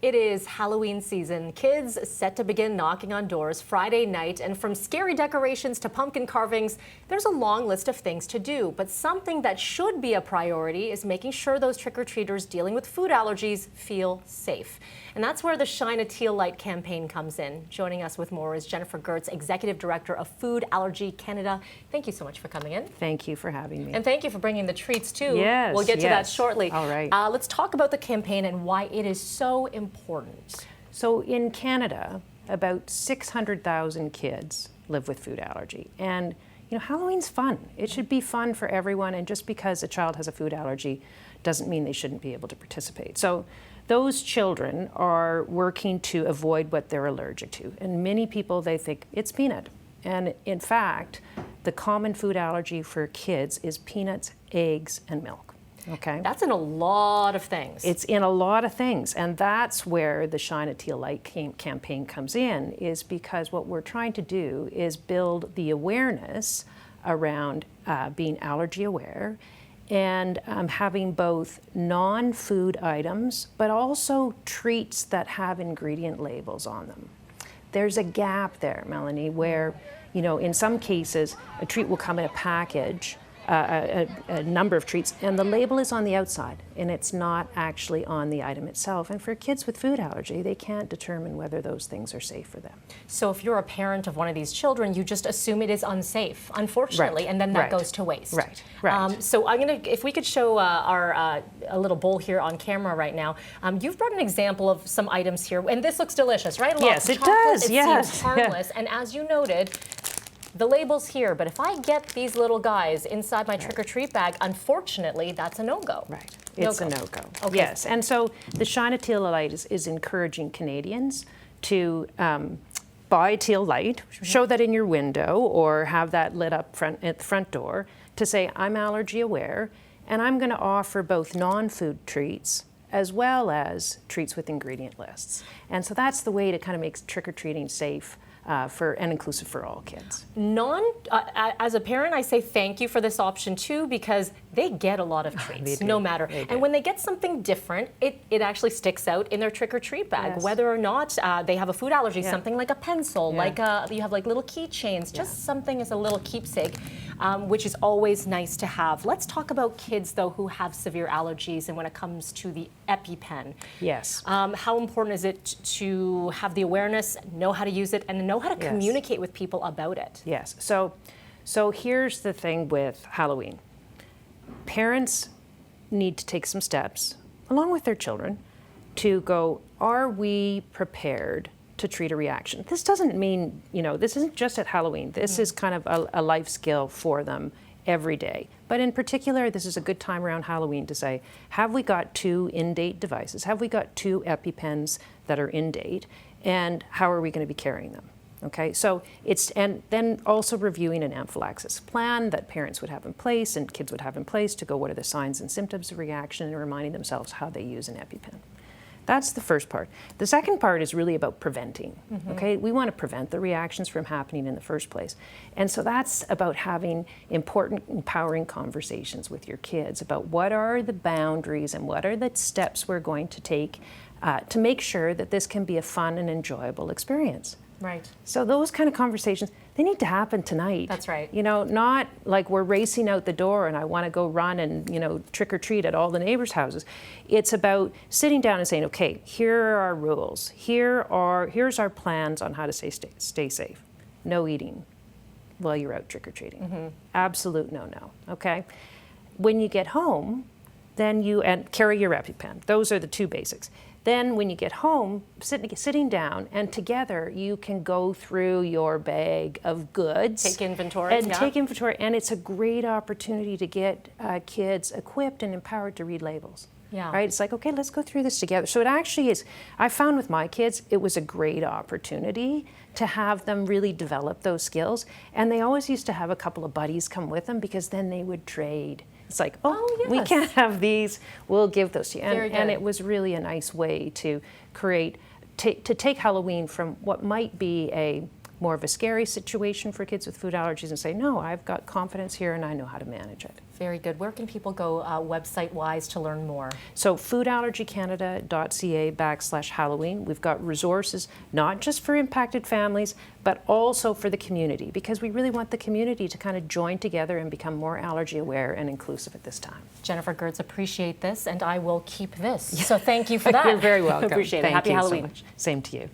It is Halloween season. Kids set to begin knocking on doors Friday night, and from scary decorations to pumpkin carvings, there's a long list of things to do. But something that should be a priority is making sure those trick-or-treaters dealing with food allergies feel safe. And that's where the Shine a Teal Light campaign comes in. Joining us with more is Jennifer Gertz, Executive Director of Food Allergy Canada. Thank you so much for coming in. Thank you for having me. And thank you for bringing the treats too. Yes, we'll get to that shortly. All right. Let's talk about the campaign and why it is so important. So in Canada, about 600,000 kids live with food allergy. And you know, Halloween's fun. It should be fun for everyone, and just because a child has a food allergy doesn't mean they shouldn't be able to participate. So those children are working to avoid what they're allergic to. And many people, they think it's peanut. And in fact, the common food allergy for kids is peanuts, eggs, and milk. Okay. That's in a lot of things. It's in a lot of things, and that's where the Shine a Teal Light campaign comes in, is because what we're trying to do is build the awareness around being allergy aware and having both non-food items, but also treats that have ingredient labels on them. There's a gap there, Melanie, where, you know, in some cases, a treat will come in a package, a number of treats, and the label is on the outside, and it's not actually on the item itself. And for kids with food allergy, they can't determine whether those things are safe for them. So if you're a parent of one of these children, you just assume it is unsafe, unfortunately, and then that goes to waste. Right. So I'm gonna, if we could show a little bowl here on camera right now. You've brought an example of some items here, and this looks delicious, right? Yes, it does. It seems harmless, and as you noted, the label's here, but if I get these little guys inside my trick-or-treat bag, unfortunately, that's a no-go. Right, it's a no-go. Okay. Yes, and so the Shine a Teal Light is encouraging Canadians to buy teal light, show that in your window, or have that lit up at the front door to say, I'm allergy aware, and I'm going to offer both non-food treats as well as treats with ingredient lists. And so that's the way to kind of make trick-or-treating safe and inclusive for all kids. As a parent, I say thank you for this option too, because they get a lot of treats, no matter. And when they get something different, it actually sticks out in their trick-or-treat bag, whether or not they have a food allergy, something like a pencil, like you have like little keychains, just something as a little keepsake, which is always nice to have. Let's talk about kids though who have severe allergies, and when it comes to the EpiPen. Yes. How important is it to have the awareness, know how to use it, and know how to communicate with people about it? Yes. So here's the thing with Halloween. Parents need to take some steps, along with their children, to go, are we prepared to treat a reaction? This doesn't mean, you know, this isn't just at Halloween. This is kind of a life skill for them every day. But in particular, this is a good time around Halloween to say, have we got 2 in-date devices? Have we got 2 EpiPens that are in date? And how are we going to be carrying them? Okay, so and then also reviewing an anaphylaxis plan that parents would have in place and kids would have in place to go, what are the signs and symptoms of reaction, and reminding themselves how they use an EpiPen. That's the first part. The second part is really about preventing, okay? We want to prevent the reactions from happening in the first place. And so that's about having important, empowering conversations with your kids about what are the boundaries and what are the steps we're going to take to make sure that this can be a fun and enjoyable experience. Right. So those kind of conversations, they need to happen tonight. That's right. You know, not like we're racing out the door and I want to go run and, you know, trick or treat at all the neighbors' houses. It's about sitting down and saying, okay, here are our rules. Here's our plans on how to stay safe. No eating while you're out trick or treating. Absolute no-no. Okay. When you get home, then and carry your EpiPen. Those are the 2 basics. Then when you get home, sitting down, and together you can go through your bag of goods. Take inventory. Take inventory, and it's a great opportunity to get kids equipped and empowered to read labels. Yeah. Right? It's like, okay, let's go through this together. So it actually is, I found with my kids, it was a great opportunity to have them really develop those skills. And they always used to have a couple of buddies come with them, because then they would trade. It's like, we can't have these, we'll give those to you. And it was really a nice way to create, to take Halloween from what might be a more of a scary situation for kids with food allergies and say, no, I've got confidence here and I know how to manage it. Very good. Where can people go website-wise to learn more? So foodallergycanada.ca/Halloween. We've got resources not just for impacted families, but also for the community, because we really want the community to kind of join together and become more allergy aware and inclusive at this time. Jennifer Gertz, appreciate this, and I will keep this. So thank you for that. You're very welcome. Appreciate it. Thank Happy you Halloween. so much. Same to you.